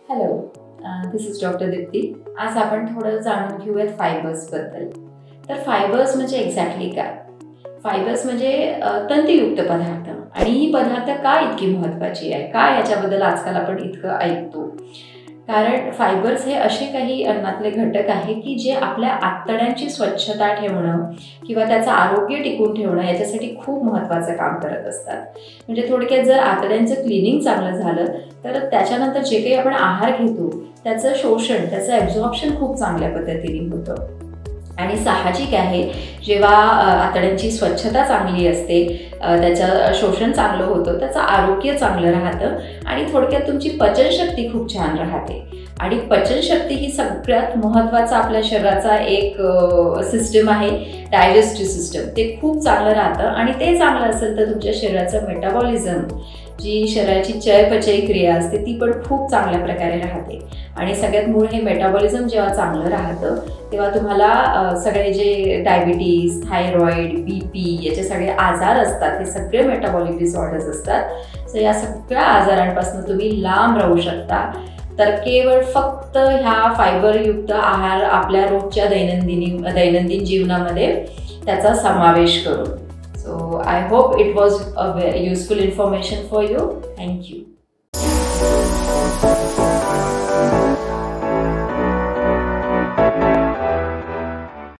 Hello, this is doctor Deepti. आज आपण थोडं जाणून घेऊयात फायबर्सबद्दल. तर फायबर्स म्हणजे एक्झॅक्टली काय? फायबर्स म्हणजे तंतुयुक्त पदार्थ. आणि ही पदार्थ का इतकी महत्त्वाची आहे? का याच्याबद्दल आजकाल आपण इतकं ऐकतो? कारण फायबर्स हे असे काही अन्नातले घटक आहे की जे आपल्या आतड्यांची स्वच्छता ठेवणं किंवा त्याचं आरोग्य टिकून ठेवणं याच्यासाठी खूप महत्त्वाचं काम करत असतात. म्हणजे थोडक्यात जर आतड्यांचं क्लिनिंग चांगलं झालं तर त्याच्यानंतर जे काही आपण आहार घेतो त्याचं शोषण, त्याचं ॲब्झॉर्प्शन खूप चांगल्या पद्धतीने होतं. आणि साहजिक आहे, जेव्हा आतड्यांची स्वच्छता चांगली असते, त्याचं शोषण चांगलं होतं, त्याचं आरोग्य चांगलं राहतं आणि थोडक्यात तुमची पचनशक्ती खूप छान राहते. आणि पचनशक्ती ही सगळ्यात महत्त्वाचा आपल्या शरीराचा एक सिस्टम आहे, डायजेस्टिव्ह सिस्टम. ते खूप चांगलं राहतं आणि ते चांगलं असेल तर तुमच्या शरीराचं मेटाबॉलिझम, जी शरीराची चयापचय क्रिया असते ती पण खूप चांगल्या प्रकारे राहते. आणि सगळ्यात मूळ हे मेटाबॉलिझम जेव्हा चांगलं राहतं तेव्हा तुम्हाला सगळे जे डायबिटीज, थायरॉईड, BP याचे सगळे आजार असतात, हे सगळे मेटाबॉलिक डिसऑर्डर्स असतात. सो या सगळ्या आजारांपासून तुम्ही लांब राहू शकता. तर केवळ फक्त ह्या फायबरयुक्त आहार आपल्या रोजच्या दैनंदिन जीवनामध्ये त्याचा समावेश करून. So I hope it was a very useful information for you. Thank you.